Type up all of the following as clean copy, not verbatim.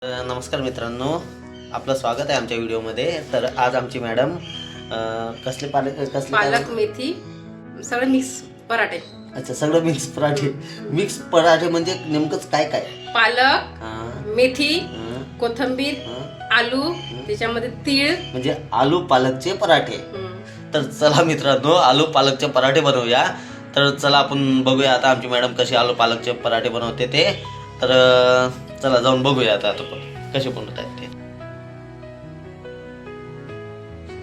नमस्कार मित्रांनो, आपलं स्वागत आहे आमच्या व्हिडिओमध्ये. तर आज आमची मॅडम कसले पालक मेथी सगळं मिक्स पराठे. अच्छा, सगळं मिक्स पराठे. मिक्स पराठे म्हणजे नेमकंच काय काय? पालक, मेथी, कोथिंबीर, आलू, त्याच्यामध्ये तीळ, म्हणजे आलू पालकचे पराठे. तर चला मित्रांनो, आलू पालकचे पराठे बनवूया. तर चला आपण बघूया आता आमची मॅडम कशी आलू पालकचे पराठे बनवते ते. तर चला जाऊन बघूया आता कसे बनवत आहेत ते.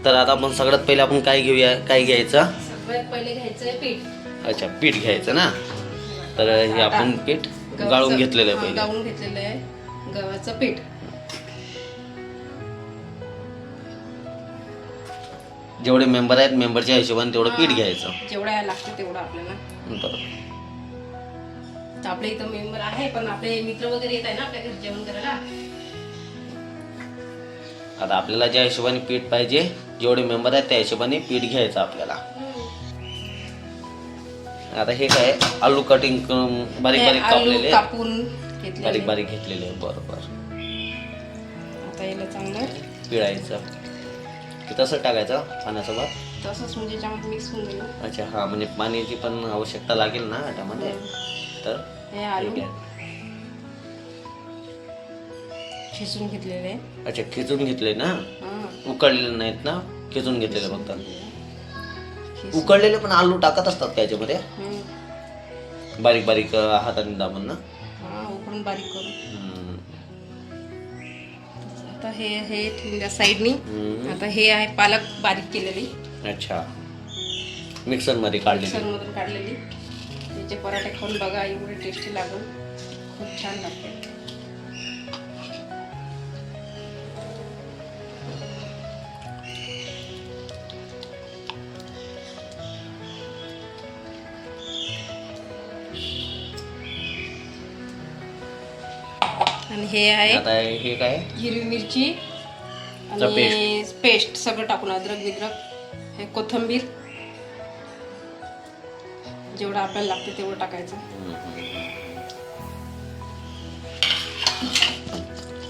तर आता आपण सगळ्यात पहिले आपण काय घ्यायचं? सगळ्यात पहिले घ्यायचं पीठ. अच्छा, पीठ घ्यायचं ना. तर हे आपण पीठ गाळून घेतलेलं आहे पहिले. गाळून घेतलेलं आहे गव्हाचं पीठ. जेवढे मेंबर आहेत मेंबरच्या हिशोबाने तेवढं पीठ घ्यायचं. जेवढा लागतं तेवढं आपल्याला. बरोबर. आपल्या इथं मेंबर आहे, पण आपले मित्र वगैरे येत आहे ना आपल्या घरी जेवण करायला. आता आपल्याला ज्या हिशोबाने पीठ पाहिजे, जेवढे मेंबर आहेत त्या हिशोबाने पीठ घ्यायचं आपल्याला. आता हे काय आलू कटिंग बारीक बारीक कापलेले, कापून बारीक बारीक घेतलेले. बरोबर. आता याला चांगलं पिळायचं की तसं टाकायचं पाण्यासोबत? तसंच म्हणजे त्याच्यामध्ये मिक्स होऊन जाईल. अच्छा, हा म्हणजे पाण्याची पण आवश्यकता लागेल ना आटामध्ये. तर हे आलू खिसून घेतलेले. अच्छा, खिचून घेतले ना, उकडलेले नाहीत ना, खिचून घेतलेले फक्त. उकडलेले पण आलू टाकत असतात त्याच्यामध्ये बारीक बारीक हाताने दाबून ना. उकडून बारीक करून. आता हे ठेवल्या साईडनी. आता हे आहे पालक बारीक केलेली. अच्छा, मिक्सर मध्ये मिक्सरमधून काढलेली. त्याचे पराठे खाऊन बघा, एवढे टेस्टी लागून खूप छान लागते. आणि हे आहे आता हे काय? हिरवी मिरची आणि पेस्ट सगळं टाकून, अद्रक बिद्रक, हे कोथिंबीर, जेवढं आपल्याला लागते तेवढं टाकायचं.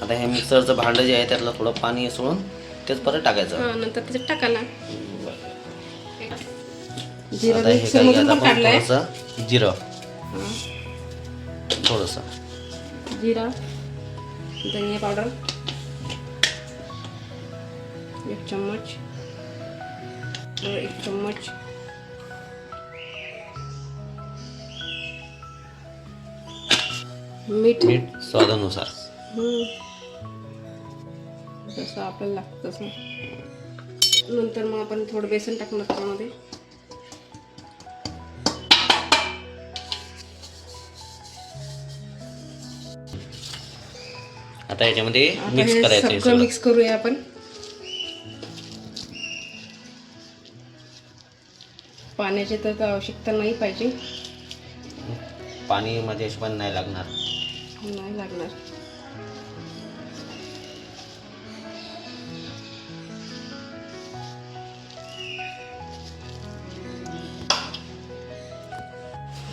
आता हे मिक्सरचं भांडं जे आहे त्यातलं थोडं पाणी सोडून तेच परत टाकायचं. नंतर त्याच्यात टाकायला जिरं मिक्सरमधून पण काढलंय. जिरं थोडंसं, जिरा, धनिया पावडर 1 चम्मच, 1 चम्मच, मीठ स्वादानुसार. जसं आपल्याला लागतं तसं. नंतर मग आपण थोडं बेसन टाकणार त्यामध्ये. आता याच्यामध्ये मिक्स करायचं. सगळं मिक्स करूया आपण. पाण्याची तर आवश्यकता नाही पाहिजे. पाणी माझ्या हिशोबाने नाही लागणार. नाही लागणार.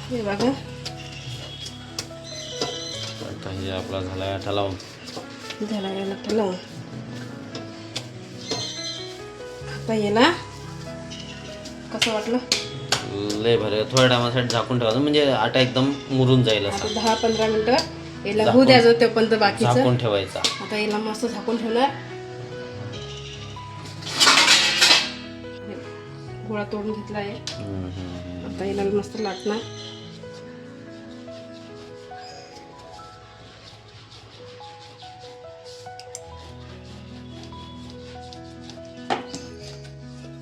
हे बघा, आता हे आपला झाला आटा लावून. लावून आता याला कसं वाटलं? लय भारी. थोड्या टायमासाठी झाकून ठेवायचं म्हणजे आटा एकदम मुरून जाईल. असं 10-15 मिनिटं याला होऊ द्यायचं, ते पण बाकीचं झाकून ठेवायचा. आता याला मस्त झाकून ठेवणार. गोळा तोडून घेतला आहे. आता याला मस्त लाटणार.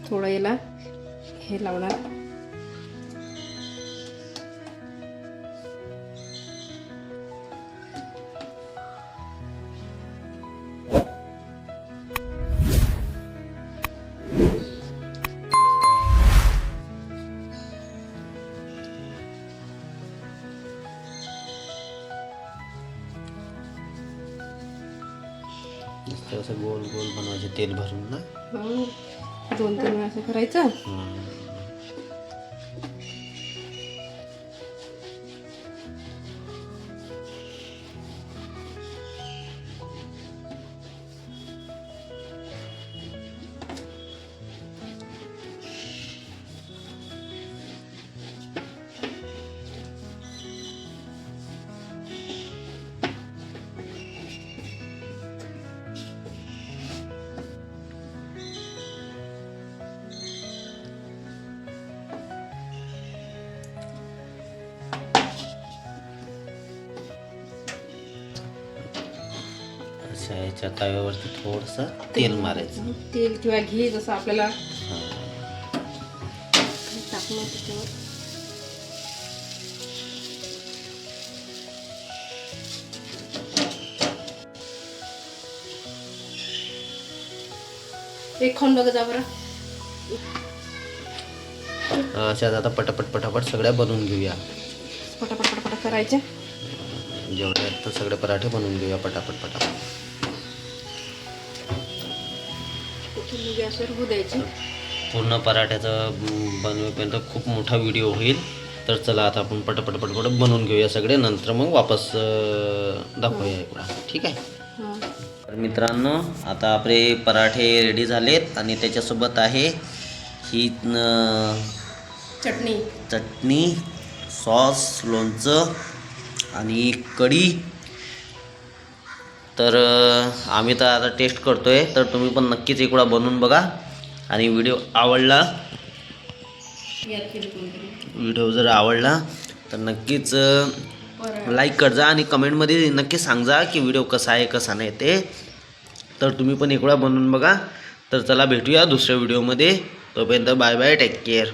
थोडं याला हे लावणार. असं गोल गोल बनवायचे तेल भरून ना. 2-3 वेळा असं करायचं. शाळेच्या तव्यावरती थोडंसं तेल मारायचं. तेल किंवा घी जसं आपल्याला हां. टाकलं त्याच्यावर. एक खाऊन बघा जा बरं. अशात आता पटापट सगळ्या बनवून घेऊया. पटापट पटापट करायचे. जेवढे आहेत तर सगळे पराठे बनवून घेऊया पटापट. गॅसवर होऊ द्यायचे. पूर्ण पराठ्याचं बनवेपर्यंत खूप मोठा व्हिडिओ होईल. तर चला आता आपण पटापट बनवून घेऊया सगळे, नंतर मग वापस दाखवूया इकडं. ठीक आहे. हां. तर मित्रांनो आता आपले पराठे रेडी झालेत आणि त्याच्यासोबत आहे ही चटणी, सॉस, लोणचं आणि कढी. तर आम्ही तर आता टेस्ट करतोय, तर तुम्ही पण नक्कीच एक वेळा बनवून बघा. आणि व्हिडिओ जर आवडला तर नक्कीच लाईक कर जा आणि कमेंटमध्ये नक्की सांगा की व्हिडिओ कसा आहे कसा नाही ते. तर तुम्ही पण एक वेळा बनवून बघा. तर चला भेटूया दुसऱ्या व्हिडिओमध्ये. तोपर्यंत बाय बाय, टेक केअर.